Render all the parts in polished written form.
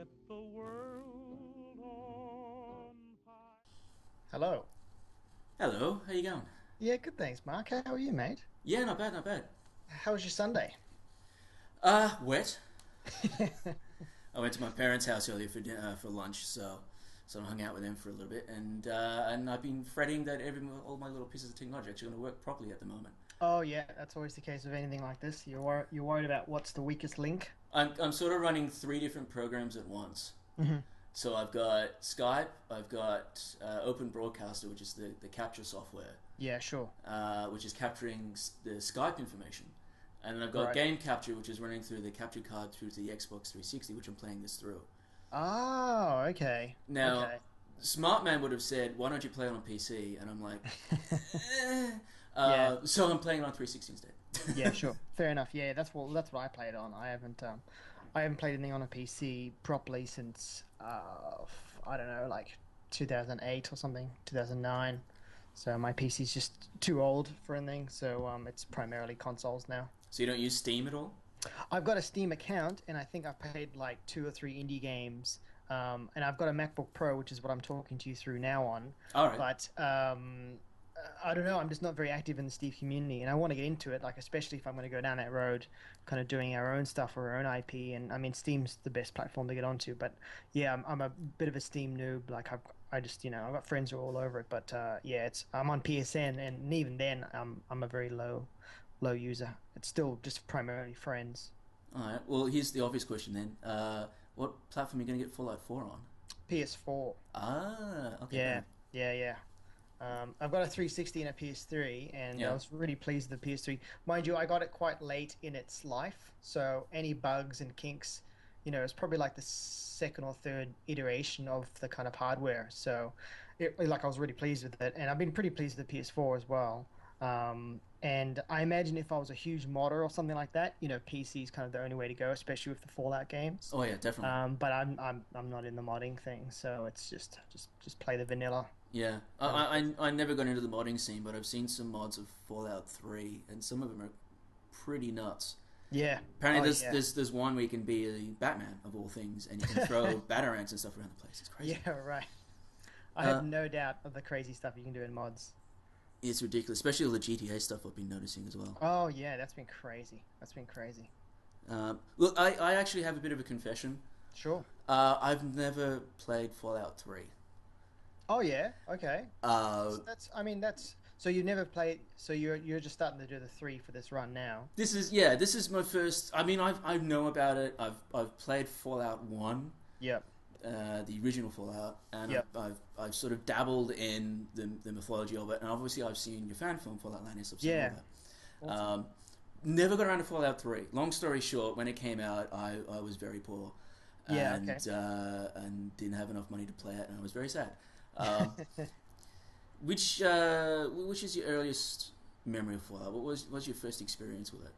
set the world on fire. Hello. Hello, how you going? Yeah, good thanks, Mark. How are you, mate? Yeah, not bad, not bad. How was your Sunday? Wet. I went to my parents' house earlier for lunch, so I hung out with them for a little bit, and I've been fretting that all my little pieces of technology are actually going to work properly at the moment. Oh yeah, that's always the case with anything like this. You're worried about what's the weakest link. I'm sort of running three different programs at once. Hmm. So I've got Skype, I've got Open Broadcaster, which is the capture software, Yeah, sure. which is capturing the Skype information. And then I've got Right. Game Capture, which is running through the capture card through to the Xbox 360, which I'm playing this through. Oh, okay. Now, Okay. Smart Man would have said, "Why don't you play it on PC?" And I'm like, eh. Yeah. So I'm playing it on 360 instead. Yeah, sure. Fair enough. Yeah, that's what I played on. I haven't played anything on a PC properly since I don't know, like 2008 or something, 2009. So my PC's just too old for anything, so it's primarily consoles now. So you don't use Steam at all? I've got a Steam account, and I think I've played like two or three indie games. And I've got a MacBook Pro, which is what I'm talking to you through now on. All right. But I don't know. I'm just not very active in the Steve community, and I want to get into it. Like, especially if I'm going to go down that road, kind of doing our own stuff or our own IP. And I mean, Steam's the best platform to get onto. But yeah, I'm a bit of a Steam noob. Like, I just I've got friends who are all over it. But yeah, it's I'm on PSN, and even then, I'm a very low user. It's still just primarily friends. All right. Well, here's the obvious question then. What platform are you going to get Fallout 4 on? PS4. Ah, okay, fair Yeah, enough. yeah, yeah. I've got a 360 and a PS3, and I Yeah. was really pleased with the PS3. Mind you, I got it quite late in its life, so any bugs and kinks, it's probably like the second or third iteration of the kind of hardware. So, like I was really pleased with it, and I've been pretty pleased with the PS4 as well. And I imagine if I was a huge modder or something like that, PC is kind of the only way to go, especially with the Fallout games. Oh yeah, definitely. But I'm not in the modding thing, so it's just play the vanilla Yeah. I, kind of I stuff. I I never got into the modding scene, but I've seen some mods of Fallout 3, and some of them are pretty nuts. Yeah. Apparently, Oh there's yeah. there's there's one where you can be a Batman of all things, and you can throw batarangs and stuff around the place. It's crazy. Yeah, right. I have Uh, no doubt of the crazy stuff you can do in mods. it's ridiculous, especially all the GTA stuff I've been noticing as well. Oh yeah, that's been crazy. That's been crazy. Look, I actually have a bit of a confession. Sure. I've never played Fallout 3. Oh yeah. Okay. Uh, I mean that's so you never played so you're just starting to do the three for this run now. this is my first. I mean, I know about it. I've played Fallout 1, Yep. the original Fallout, and Yep. I've sort of dabbled in the mythology of it, and obviously I've seen your fan film Fallout Lanius. I've seen all Yeah. that. Awesome. Never got around to Fallout 3. Long story short, when it came out, I was very poor, Yeah, okay. and didn't have enough money to play it, and I was very sad. Um, which is your earliest memory of Fallout? What was your first experience with it?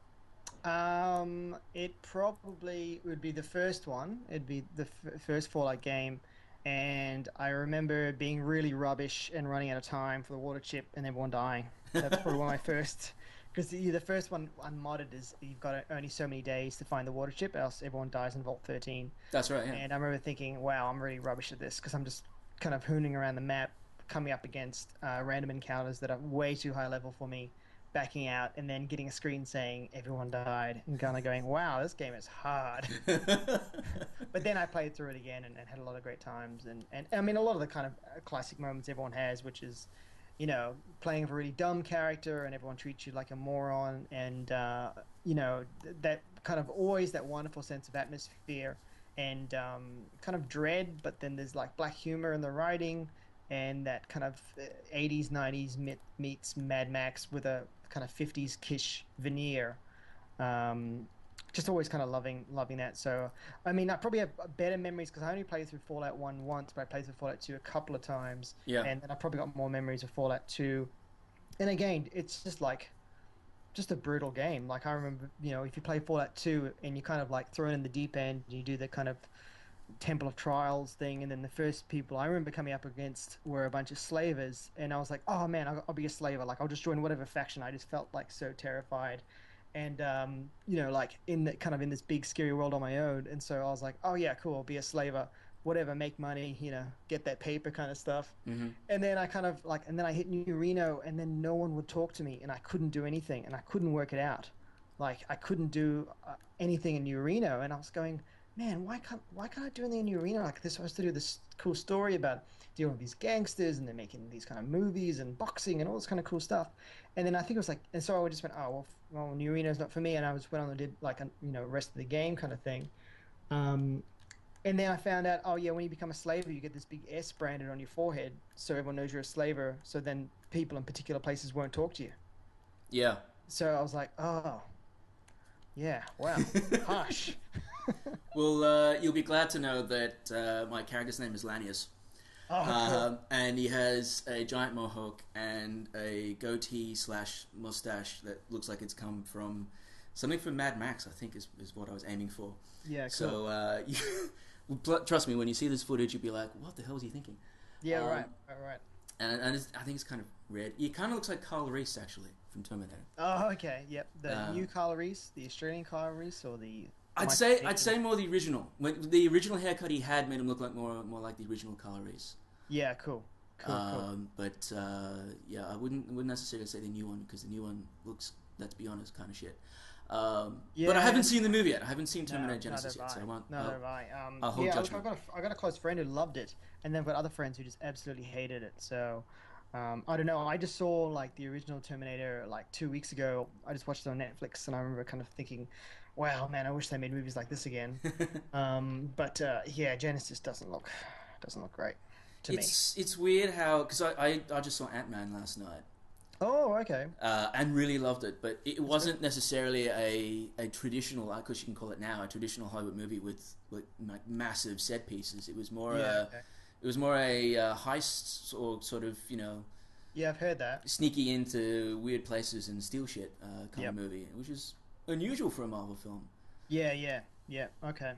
It probably would be the first one. It'd be the f first Fallout game, and I remember being really rubbish and running out of time for the water chip and everyone dying. That's probably one of my first, because the first one unmodded is you've got only so many days to find the water chip, else everyone dies in Vault 13. That's right. Yeah. And I remember thinking, wow, I'm really rubbish at this because I'm just kind of hooning around the map, coming up against random encounters that are way too high level for me, backing out, and then getting a screen saying everyone died, and kind of going, wow, this game is hard. But then I played through it again and had a lot of great times, and I mean a lot of the kind of classic moments everyone has, which is, playing a really dumb character and everyone treats you like a moron, and that kind of always that wonderful sense of atmosphere and kind of dread, but then there's like black humor in the writing and that kind of 80s 90s meets Mad Max with a kind of 50s kish veneer. Um, just always kind of loving that. So I mean, I probably have better memories because I only played through Fallout 1 once, but I played through Fallout 2 a couple of times, Yeah. and then I probably got more memories of Fallout 2. And again, it's just a brutal game. Like I remember, if you play Fallout 2 and you kind of like thrown in the deep end, you do the kind of Temple of Trials thing, and then the first people I remember coming up against were a bunch of slavers, and I was like, oh man, I'll be a slaver. Like I'll just join whatever faction. I just felt like so terrified, and you know, like in the kind of in this big scary world on my own. And so I was like, oh yeah, cool, I'll be a slaver, whatever, make money, you know, get that paper kind of stuff. Mm-hmm. And then I kind of like, and then I hit New Reno, and then no one would talk to me, and I couldn't do anything, and I couldn't work it out. Like I couldn't do anything in New Reno, and I was going, man, why can't I do anything in New Reno? Like they're supposed to do this cool story about dealing with these gangsters, and they're making these kind of movies and boxing and all this kind of cool stuff. And then I think it was like, and so I just went, oh well, New Reno's not for me, and I just went on and did like a, you know, rest of the game kind of thing. Um, and then I found out, oh yeah, when you become a slaver, you get this big S branded on your forehead, so everyone knows you're a slaver. So then people in particular places won't talk to you. Yeah. So I was like, oh yeah, wow, harsh. Well, you'll be glad to know that my character's name is Lanius. Oh, cool. And he has a giant mohawk and a goatee slash mustache that looks like it's come from something from Mad Max, I think is what I was aiming for. Yeah, cool. So, trust me, when you see this footage, you'll be like, what the hell was he thinking? Yeah, right, right. And I think it's kind of red. He kind of looks like Carl Reese, actually, from Terminator. Oh, okay, yep. The new Carl Reese, the Australian Carl Reese, or the... I'd say more the original. When the original haircut he had made him look like more like the original Carl Reese. Yeah, cool. Cool. But yeah, I wouldn't necessarily say the new one, because the new one looks, let's be honest, kind of shit. Yeah, but I haven't seen the movie yet. I haven't seen Terminator Genesis neither yet, so I won't. Neither have I. I'll hold judgment. I got a close friend who loved it, and then I've got other friends who just absolutely hated it. So I don't know. I just saw like the original Terminator like 2 weeks ago. I just watched it on Netflix, and I remember kind of thinking, wow, man, I wish they made movies like this again. But yeah, Genesis doesn't look great to me. It's weird how, because I just saw Ant-Man last night. Oh, okay. And really loved it, but it wasn't necessarily a traditional, because you can call it now, a traditional Hollywood movie with like massive set pieces. It was more it was more a heist or sort of, you know. Yeah, I've heard that. Sneaky into weird places and steal shit kind of movie, which is unusual for a Marvel film. Yeah. Okay.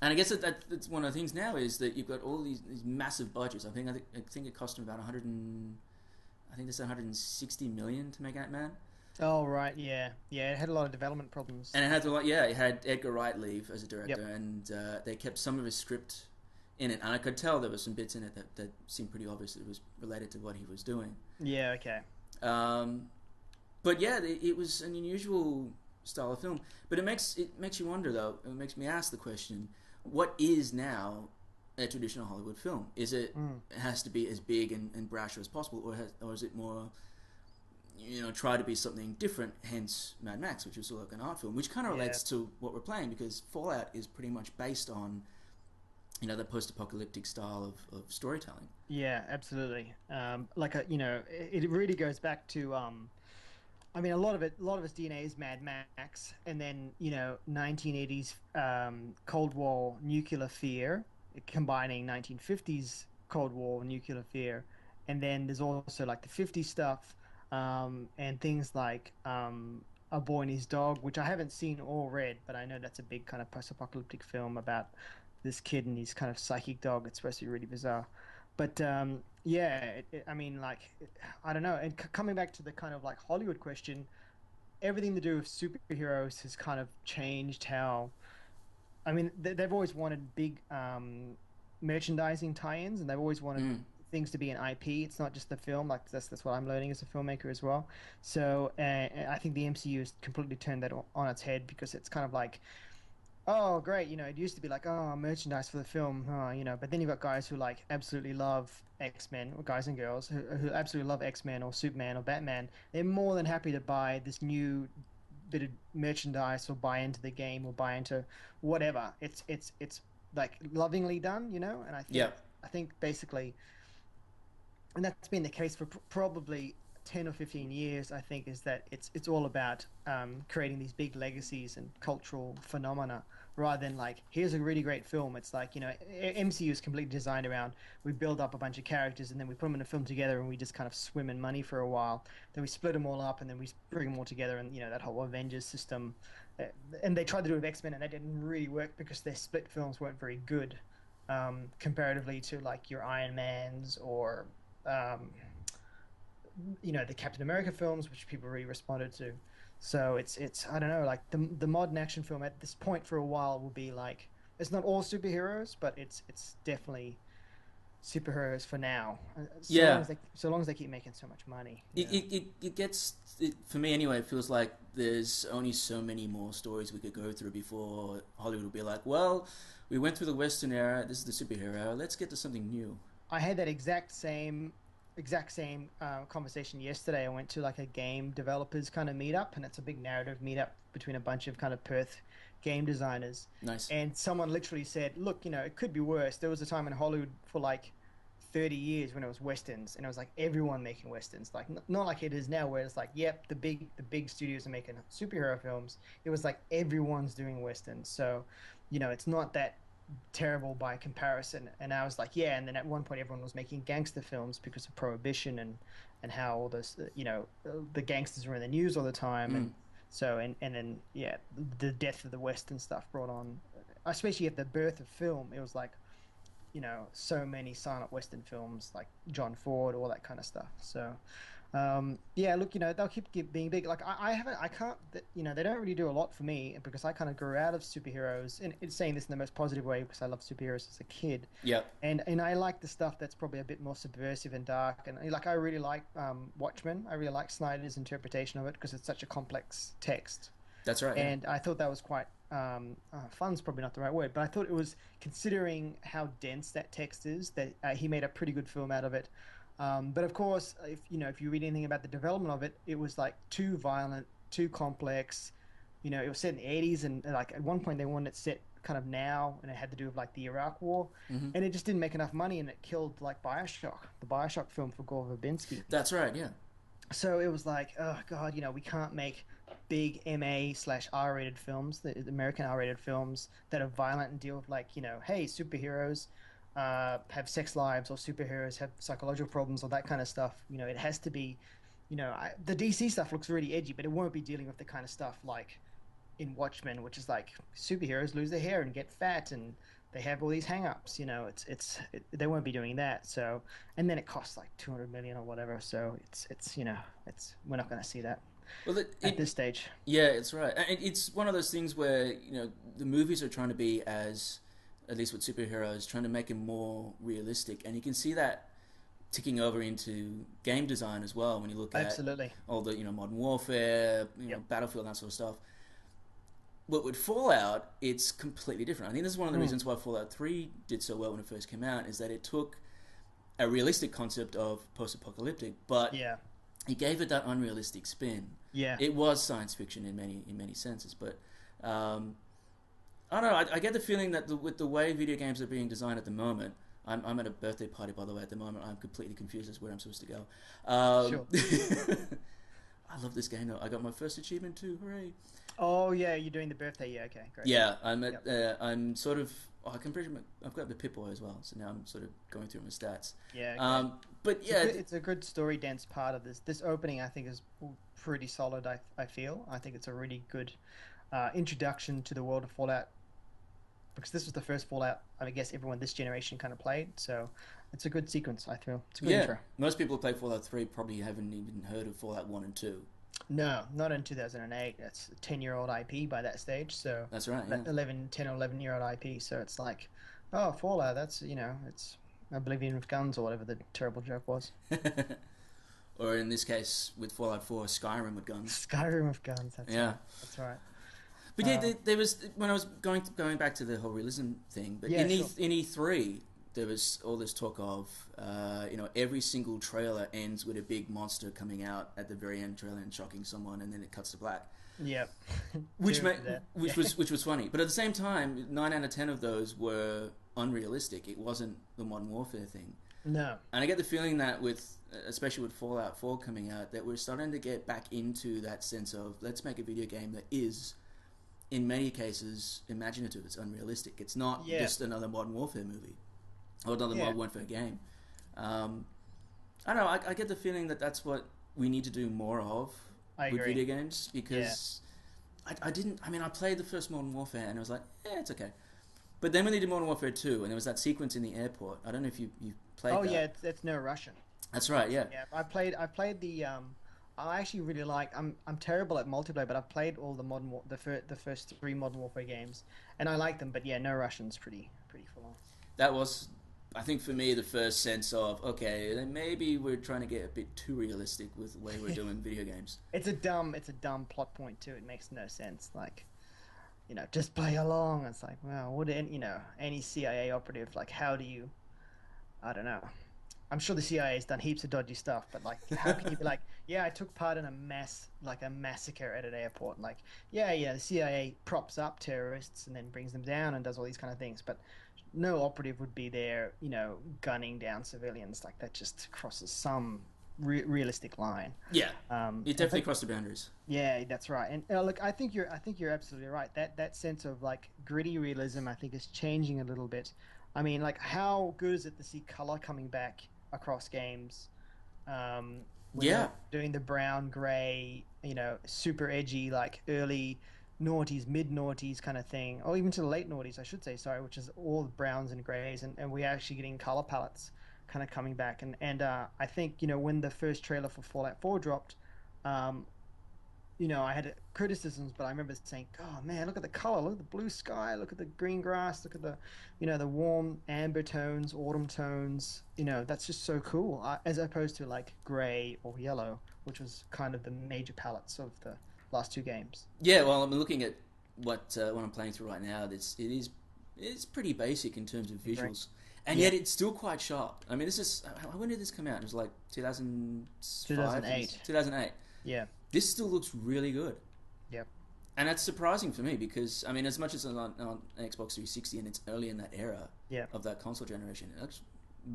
And I guess that's one of the things now is that you've got all these massive budgets. I think it cost them about 160 million to make Ant-Man. Oh right, yeah. It had a lot of development problems. And it had it had Edgar Wright leave as a director, and they kept some of his script in it, and I could tell there were some bits in it that seemed pretty obvious that it was related to what he was doing. Yeah, okay. But yeah, it was an unusual style of film. But it makes you wonder, though. It makes me ask the question: what is now a traditional Hollywood film? Is it has to be as big and brash as possible, or is it more, you know, try to be something different? Hence Mad Max, which was like an art film, which kind of relates to what we're playing, because Fallout is pretty much based on, you know, the post-apocalyptic style of storytelling. Yeah, absolutely. Like you know, it really goes back to. I mean, a lot of its DNA is Mad Max, and then, you know, 1980s Cold War nuclear fear, combining 1950s Cold War nuclear fear, and then there's also like the 50s stuff, and things like A Boy and His Dog, which I haven't seen or read, but I know that's a big kind of post-apocalyptic film about this kid and his kind of psychic dog. It's supposed to be really bizarre. But I mean, like, I don't know. And coming back to the kind of like Hollywood question, everything to do with superheroes has kind of changed how. I mean, they've always wanted big merchandising tie-ins, and they've always wanted things to be an IP. It's not just the film. Like that's what I'm learning as a filmmaker as well. So I think the MCU has completely turned that on its head, because it's kind of like, oh, great, you know, it used to be like, oh, merchandise for the film, you know, but then you've got guys who like absolutely love X-Men, or guys and girls who absolutely love X-Men or Superman or Batman. They're more than happy to buy this new bit of merchandise, or buy into the game, or buy into whatever. It's like lovingly done, you know, and I think basically, and that's been the case for probably 10 or 15 years, I think, is that it's all about creating these big legacies and cultural phenomena, rather than like, here's a really great film. It's like, you know, MCU is completely designed around, we build up a bunch of characters and then we put them in a film together, and we just kind of swim in money for a while, then we split them all up, and then we bring them all together, and, you know, that whole Avengers system. And they tried to do it with X-Men, and that didn't really work because their split films weren't very good comparatively to like your Iron Mans or you know, the Captain America films, which people really responded to. So it's I don't know, like the modern action film at this point for a while will be like it's not all superheroes, but it's definitely superheroes for now. Yeah, So long as they keep making so much money, you it know. it, it, it gets for me anyway. It feels like there's only so many more stories we could go through before Hollywood will be like, well, we went through the Western era. This is the superhero era. Let's get to something new. I had that exact same conversation yesterday. I went to like a game developers kind of meetup, and it's a big narrative meetup between a bunch of kind of Perth game designers. Nice. And someone literally said, "Look, you know, it could be worse. There was a time in Hollywood for like 30 years when it was westerns, and it was like everyone making westerns, like not like it is now, where it's like, yep, the big studios are making superhero films. It was like everyone's doing westerns, so you know, it's not that terrible by comparison. And I was like, yeah. And then at one point, everyone was making gangster films because of prohibition and how all this, you know, the gangsters were in the news all the time, Mm. and so and then yeah, the death of the West and stuff brought on, especially at the birth of film. It was like, you know, so many silent Western films like John Ford, all that kind of stuff. So yeah, look, you know, they'll keep being big. Like I haven't, I can't, you know, they don't really do a lot for me because I kind of grew out of superheroes, and it's saying this in the most positive way because I loved superheroes as a kid, Yep. and I like the stuff that's probably a bit more subversive and dark, and like I really like Watchmen. I really like Snyder's interpretation of it because it's such a complex text, That's right. Yeah. and I thought that was quite fun's probably not the right word, but I thought it was, considering how dense that text is, that he made a pretty good film out of it. But of course, if you know, if you read anything about the development of it, it was like too violent, too complex. You know, it was set in the 80s, and like at one point they wanted it set kind of now, and it had to do with like the Iraq War, Hmm. and it just didn't make enough money, and it killed like the Bioshock film for Gore Verbinski. That's right. Yeah. So it was like, oh god, you know, we can't make big MA/R-rated films, the American R-rated films that are violent and deal with like, you know, hey, superheroes have sex lives, or superheroes have psychological problems, or that kind of stuff. You know, it has to be, you know, the DC stuff looks really edgy, but it won't be dealing with the kind of stuff like in Watchmen, which is like superheroes lose their hair and get fat and they have all these hang-ups. You know, they won't be doing that. So, and then it costs like 200 million or whatever. So it's you know, it's we're not going to see that Well, at this stage. yeah, it's right. And it's one of those things where the movies are trying to be as, at least with superheroes, trying to make it more realistic, and you can see that ticking over into game design as well when you look at Absolutely. all the Modern Warfare, Yep. Battlefield, that sort of stuff. But with Fallout, it's completely different. I think this is one of the reasons why Fallout 3 did so well when it first came out, is that it took a realistic concept of post-apocalyptic, but Yeah. it gave it that unrealistic spin. Yeah. It was science fiction in many senses, but I don't know. I get the feeling that with the way video games are being designed at the moment, I'm at a birthday party, by the way. At the moment, I'm completely confused as where I'm supposed to go. Sure. I love this game though. I got my first achievement too. Hooray! Oh yeah, you're doing the birthday. Yeah. Okay. Great. Yeah, I'm at. I'm sort of. Oh, I can pretty much. I've got the Pip-Boy as well, so now I'm sort of going through my stats. Yeah. Okay. But It's yeah, it's a good story dense part of this. This opening, I think, is pretty solid. I feel. I think it's a really good introduction to the world of Fallout, because this was the first Fallout I guess everyone this generation kind of played. So it's a good sequence. I feel it's a good intro. most people who play Fallout 3 probably haven't even heard of Fallout 1 and 2. No, not in 2008. That's a 10-year-old IP by that stage. So That's right. Yeah. 10 or 11-year-old IP. So it's like, oh, Fallout. That's, you know, it's Oblivion with guns, or whatever the terrible joke was. Or in this case, with Fallout 4, Skyrim with guns. Skyrim with guns. Yeah. Right. That's right. But yeah, there was, when I was going back to the whole realism thing. But Yeah, in sure. in E3, there was all this talk of every single trailer ends with a big monster coming out at the very end trailer and shocking someone, and then it cuts to black. Yep. Which Two ma- of that. which was funny, but at the same time, 9 out of 10 of those were unrealistic. It wasn't the Modern Warfare thing, No. and I get the feeling that especially with Fallout 4 coming out, that we're starting to get back into that sense of, let's make a video game that is, in many cases, imaginative. It's unrealistic. It's not just another Modern Warfare movie or another Modern Warfare game. I don't know. I get the feeling that that's what we need to do more of I with agree. video games, because I didn't. I mean, I played the first Modern Warfare and I was like, it's okay. But then when they did Modern Warfare 2, and there was that sequence in the airport. I don't know if you played. Oh that. yeah, it's no Russian. That's right. Yeah. Yeah, I played the I actually really like. I'm terrible at multiplayer, but I've played all the first three Modern Warfare games, and I like them. But yeah, no Russian's pretty full on. That was, I think, for me, the first sense of, okay, then maybe we're trying to get a bit too realistic with the way we're doing video games. It's a dumb plot point too. It makes no sense. Like, just play along. It's like, well, would any CIA operative, like, how do you? I don't know. I'm sure the CIA has done heaps of dodgy stuff, but like, how can you be like, yeah, I took part in a massacre at an airport. Like, yeah, the CIA props up terrorists and then brings them down and does all these kind of things, but no operative would be there, gunning down civilians. Like, that just crosses some realistic line. Yeah, it definitely But crossed the boundaries. yeah, that's right. And look, I think you're absolutely right. That sense of like gritty realism, I think, is changing a little bit. I mean, like, how good is it to see color coming back across games? When Yeah, they're doing the brown, gray, super edgy, like early noughties, mid noughties kind of thing, or even to the late noughties, I should say, sorry, which is all the browns and grays, and we're actually getting color palettes kind of coming back. And I think, when the first trailer for Fallout 4 dropped, um, I had criticisms, but I remember saying, "Oh man, look at the color! Look at the blue sky! Look at the green grass! Look at the warm amber tones, autumn tones. That's just so cool." As opposed to like gray or yellow, which was kind of the major palettes of the last two games. yeah. Well, I'm looking at what I'm playing through right now. It's pretty basic in terms of Right. visuals, and Yeah, yet it's still quite sharp. I mean, this is when did this come out? It was like 2005, 2008. 2008. Yeah, This still looks really good. yep, And that's surprising for me because, I mean, as much as it's on Xbox 360 and it's early in that era yeah. of that console generation, it looks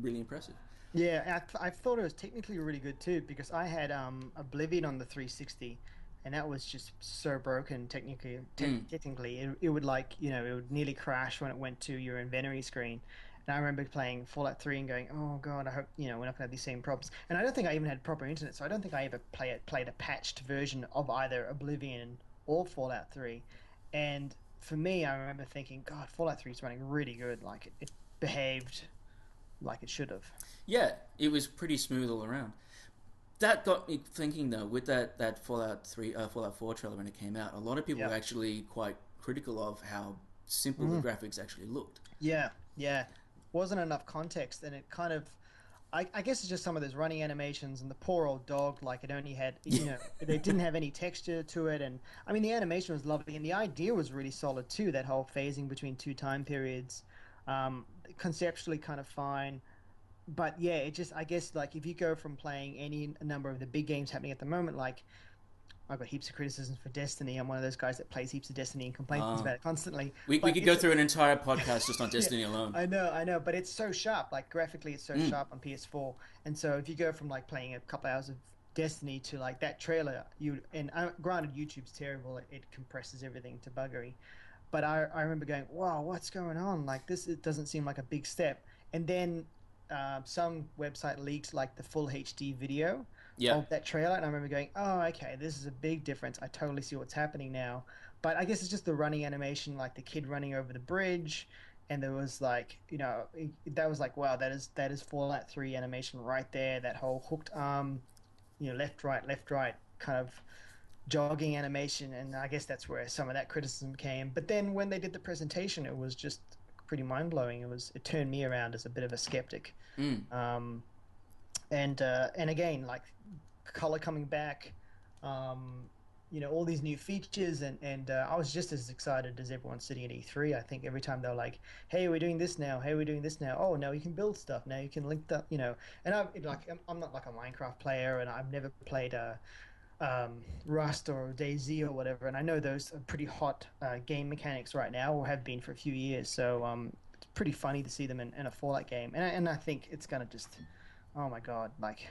really impressive. Yeah, I thought it was technically really good too because I had Oblivion on the 360, and that was just so broken technically. Mm. Technically, it would like it would nearly crash when it went to your inventory screen. And I remember playing Fallout 3 and going, "Oh God, I hope we're not gonna have these same problems." And I don't think I even had proper internet, so I don't think I ever played a patched version of either Oblivion or Fallout 3. And for me, I remember thinking, "God, Fallout 3 is running really good. Like it behaved like it should have." Yeah, it was pretty smooth all around. That got me thinking though, with that Fallout 4 trailer when it came out, a lot of people Yeah. were actually quite critical of how simple the graphics actually looked. Yeah, yeah. Wasn't enough context, and it kind of, I guess it's just some of those running animations and the poor old dog. Like it only had, they didn't have any texture to it, and I mean the animation was lovely, and the idea was really solid too. That whole phasing between two time periods, conceptually kind of fine. But yeah, it just, I guess, like if you go from playing any number of the big games happening at the moment, like I've got heaps of criticisms for Destiny. I'm one of those guys that plays heaps of Destiny and complains about it constantly. We But could go it's through an entire podcast just on yeah, Destiny alone. I know, but it's so sharp. Like graphically, it's so sharp on PS4. And so if you go from like playing a couple hours of Destiny to like that trailer, granted YouTube's terrible. It compresses everything to buggery. But I remember going, wow, what's going on? Like this, it doesn't seem like a big step. And then some website leaked like the full HD video Yeah, of that trailer, and I remember going, "Oh, okay, this is a big difference. I totally see what's happening now." But I guess it's just the running animation, like the kid running over the bridge, and there was like, that was like, wow, that is Fallout 3 animation right there. That whole hooked arm, left, right, kind of jogging animation, and I guess that's where some of that criticism came. But then when they did the presentation, it was just pretty mind blowing. It turned me around as a bit of a skeptic. Um, and again, like color coming back, all these new features, and I was just as excited as everyone sitting at E3. I think every time they were like, "Hey, we're doing this now. Hey, we're doing this now. Oh, now you can build stuff. Now you can link that." And I'm not like a Minecraft player, and I've never played Rust or DayZ or whatever, and I know those are pretty hot game mechanics right now, or have been for a few years. So it's pretty funny to see them in a Fallout game, and I think it's gonna just, oh my god, like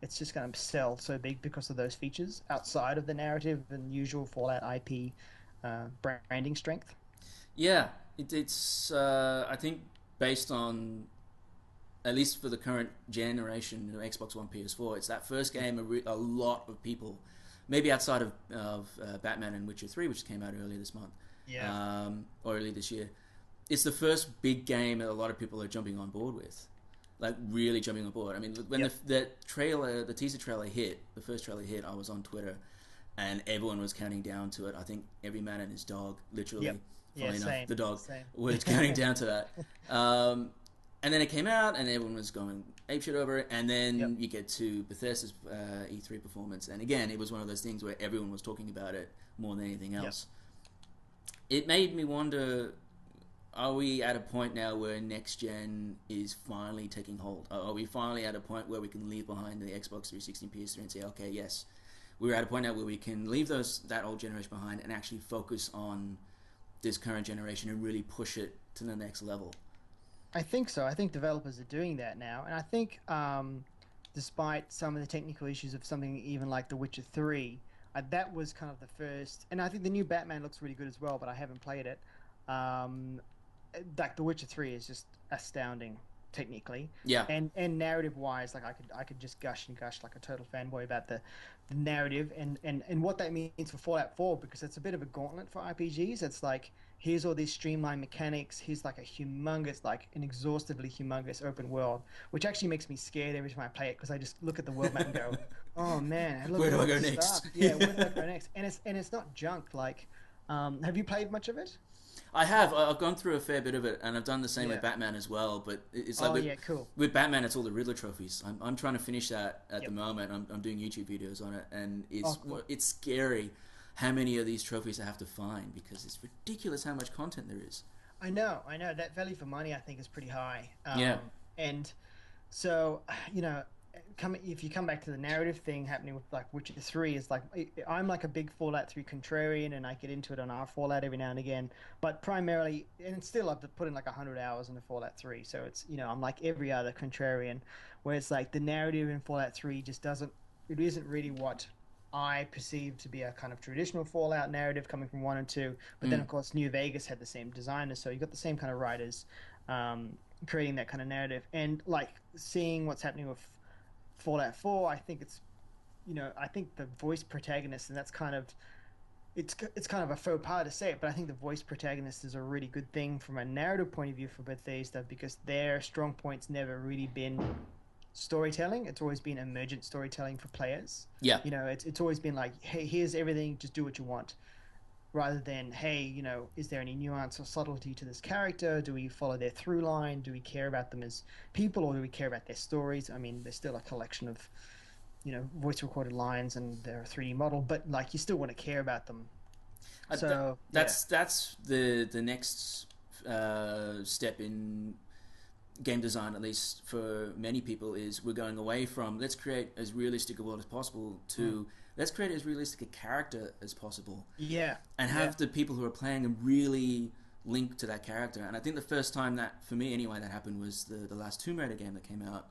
it's just gonna sell so big because of those features outside of the narrative and usual Fallout IP branding strength. yeah. It's I think based on, at least for the current generation of Xbox One, PS4, it's that first game a lot of people, maybe outside of Batman and Witcher 3, which came out earlier this month, or earlier this year. It's the first big game that a lot of people are jumping on board with. like really jumping on board. I mean, when Yep. the teaser trailer hit, the first trailer hit, I was on Twitter, and everyone was counting down to it. I think every man and his dog, literally, Yep. Yeah, funnily enough, same. the dog Same. was counting down to that. And then it came out, and everyone was going apeshit over it. And then Yep. you get to Bethesda's E3 performance, and again, it was one of those things where everyone was talking about it more than anything else. It made me wonder: are we at a point now where next gen is finally taking hold? Are we finally at a point where we can leave behind the Xbox 360 and PS3 and say, okay, yes, we're at a point now where we can leave that old generation behind and actually focus on this current generation and really push it to the next level? I think so. I think developers are doing that now, and I think despite some of the technical issues of something even like The Witcher 3, that was kind of the first. And I think the new Batman looks really good as well, but I haven't played it. Like The Witcher 3 is just astounding technically, Yeah. and narrative wise, like I could just gush and gush like a total fanboy about the narrative and what that means for Fallout 4, because it's a bit of a gauntlet for RPGs. It's like, here's all these streamlined mechanics, here's like a humongous, like an exhaustively humongous open world, which actually makes me scared every time I play it, because I just look at the world map and go, oh man, look Where at do all I go this next? stuff. Yeah, where do I go next? And it's not junk. Like, have you played much of it? I have. I've gone through a fair bit of it, and I've done the same Yeah. with Batman as well. But it's like Yeah, cool. with Batman, it's all the Riddler trophies. I'm trying to finish that at Yep. the moment. I'm doing YouTube videos on it, and Cool. it's scary how many of these trophies I have to find, because it's ridiculous how much content there is. I know. That value for money, I think, is pretty high. Yeah. And so, if you come back to the narrative thing happening with like Witcher 3, is like, I'm like a big Fallout 3 contrarian, and I get into it on our Fallout every now and again, but primarily, and still I've put in like 100 hours into Fallout 3, so it's, I'm like every other contrarian, where it's like the narrative in Fallout 3 just isn't really what I perceive to be a kind of traditional Fallout narrative coming from 1 and 2, but then of course New Vegas had the same designers, so you got the same kind of writers creating that kind of narrative. And like seeing what's happening with Fallout 4, I think it's, I think the voice protagonist, and that's kind of, it's kind of a faux pas to say it, but I think the voice protagonist is a really good thing from a narrative point of view for Bethesda, because their strong point's never really been storytelling. It's always been emergent storytelling for players. Yeah. It's always been like, hey, here's everything, just do what you want, rather than, hey, is there any nuance or subtlety to this character? Do we follow their through line? Do we care about them as people, or do we care about their stories? I mean, there's still a collection of voice recorded lines, and they're a 3D model, but like, you still want to care about them. So that's the next step in game design, at least for many people, is we're going away from let's create as realistic a world as possible to let's create as realistic a character as possible. Yeah. And have the people who are playing really link to that character. And I think the first time that, for me anyway, that happened was the last Tomb Raider game that came out.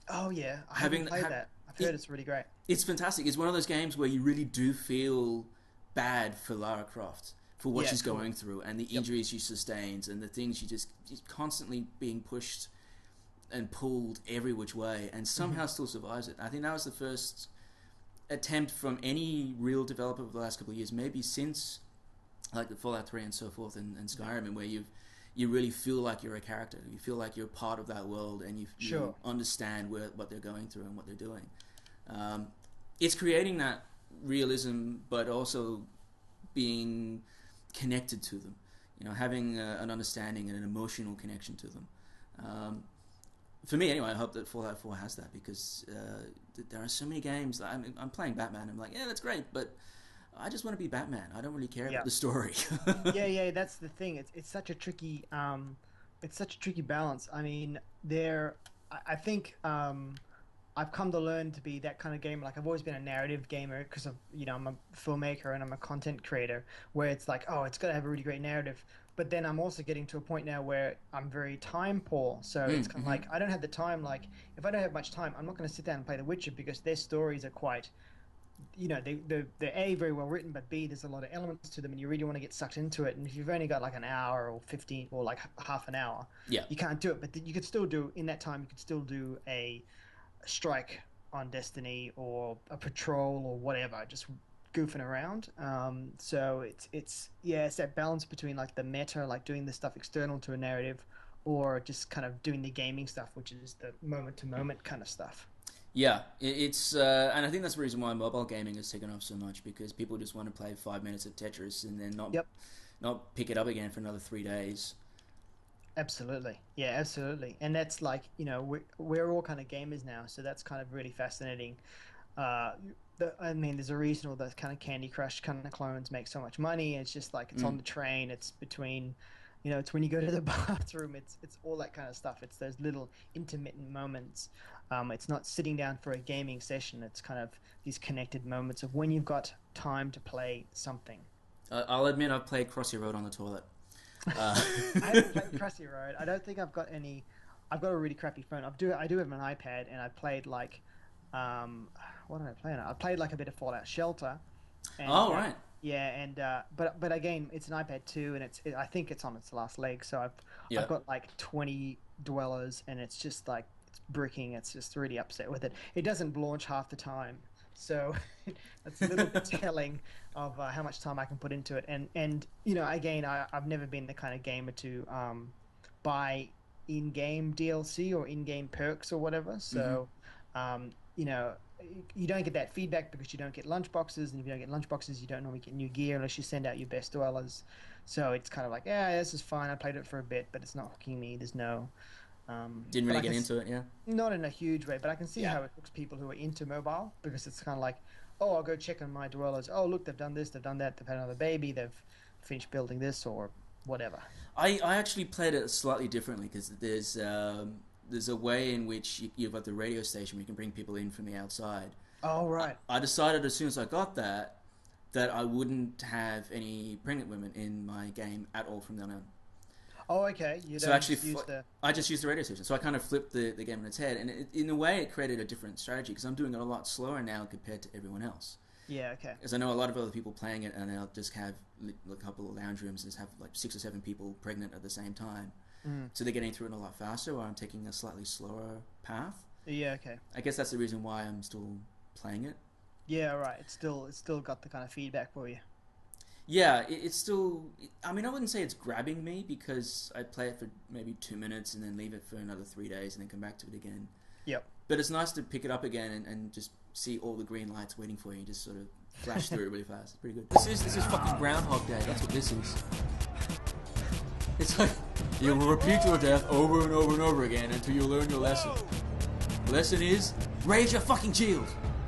Oh yeah, I haven't played that. I've heard it's really great. It's fantastic. It's one of those games where you really do feel bad for Lara Croft, for what she's going through, and the injuries she sustains, and the things she's constantly being pushed and pulled every which way, and somehow still survives it. I think that was the first attempt from any real developer of the last couple of years, maybe since like the Fallout 3 and so forth, and Skyrim, and where you really feel like you're a character. You feel like you're part of that world, and you understand what they're going through and what they're doing. It's creating that realism, but also being connected to them. Having an understanding and an emotional connection to them. For me, anyway, I hope that Fallout 4 has that, because there are so many games that I'm playing Batman. I'm like, yeah, that's great, but I just want to be Batman. I don't really care about the story. yeah, that's the thing. It's such a tricky balance. I mean, I think I've come to learn to be that kind of gamer. Like, I've always been a narrative gamer because of, I'm a filmmaker and I'm a content creator, where it's like, oh, it's got to have a really great narrative. But then I'm also getting to a point now where I'm very time poor. So it's kind of like, I don't have the time. Like, if I don't have much time, I'm not going to sit down and play The Witcher, because their stories are quite, they're A, very well written, but B, there's a lot of elements to them, and you really want to get sucked into it. And if you've only got like an hour or 15 or like half an hour, you can't do it. But you could still do, in that time, you could still do a strike on Destiny or a patrol or whatever, just goofing around. So it's that balance between like the meta, like doing the stuff external to a narrative, or just kind of doing the gaming stuff, which is the moment to moment kind of stuff. Yeah, it's and I think that's the reason why mobile gaming has taken off so much, because people just want to play 5 minutes of Tetris and then not pick it up again for another 3 days. Absolutely. Yeah, absolutely. And that's like, we're all kind of gamers now, so that's kind of really fascinating. Uh, I mean, there's a reason all those kind of Candy Crush kind of clones make so much money. It's just like it's on the train, it's between, it's when you go to the bathroom, it's all that kind of stuff. It's those little intermittent moments. It's not sitting down for a gaming session. It's kind of these connected moments of when you've got time to play something. I'll admit I've played Crossy Road on the toilet. I haven't played Crossy Road. I don't think I've got any. I've got a really crappy phone. I do have an iPad, and I played like, what did I play on it? I played like a bit of Fallout Shelter. And, right. Yeah, and but again, it's an iPad 2, and I think it's on its last leg. So I've got like 20 dwellers, and it's just like it's bricking. It's just really upset with it. It doesn't launch half the time, so that's a little bit telling of how much time I can put into it. And again, I've never been the kind of gamer to buy in-game DLC or in-game perks or whatever. So you don't get that feedback because you don't get lunch boxes, and if you don't get lunch boxes, you don't normally get new gear unless you send out your best dwellers. So it's kind of like, yeah, this is fine. I played it for a bit, but it's not hooking me. There's no. Didn't really get into it, yeah. Not in a huge way, but I can see how it hooks people who are into mobile, because it's kind of like, oh, I'll go check on my dwellers. Oh, look, they've done this, they've done that, they've had another baby, they've finished building this or whatever. I actually played it slightly differently, because there's a way in which you've got the radio station where you can bring people in from the outside. Oh, right. I decided as soon as I got that I wouldn't have any pregnant women in my game at all from then on. Oh, okay. I just used the radio station. So I kind of flipped the game on its head. And in a way, it created a different strategy, because I'm doing it a lot slower now compared to everyone else. Yeah, okay. Because I know a lot of other people playing it, and they'll just have a couple of lounge rooms and just have like 6 or 7 people pregnant at the same time. So they're getting through it a lot faster, while I'm taking a slightly slower path. Yeah, okay. I guess that's the reason why I'm still playing it. Yeah, right. It's still got the kind of feedback for you. Yeah, it's still. I mean, I wouldn't say it's grabbing me, because I play it for maybe 2 minutes and then leave it for another 3 days and then come back to it again. Yep. But it's nice to pick it up again and just see all the green lights waiting for you. Just sort of flash through it really fast. It's pretty good. This is fucking Groundhog Day. That's what this is. It's like you will repeat your death over and over and over again until you learn your lesson. The lesson is raise your fucking shield.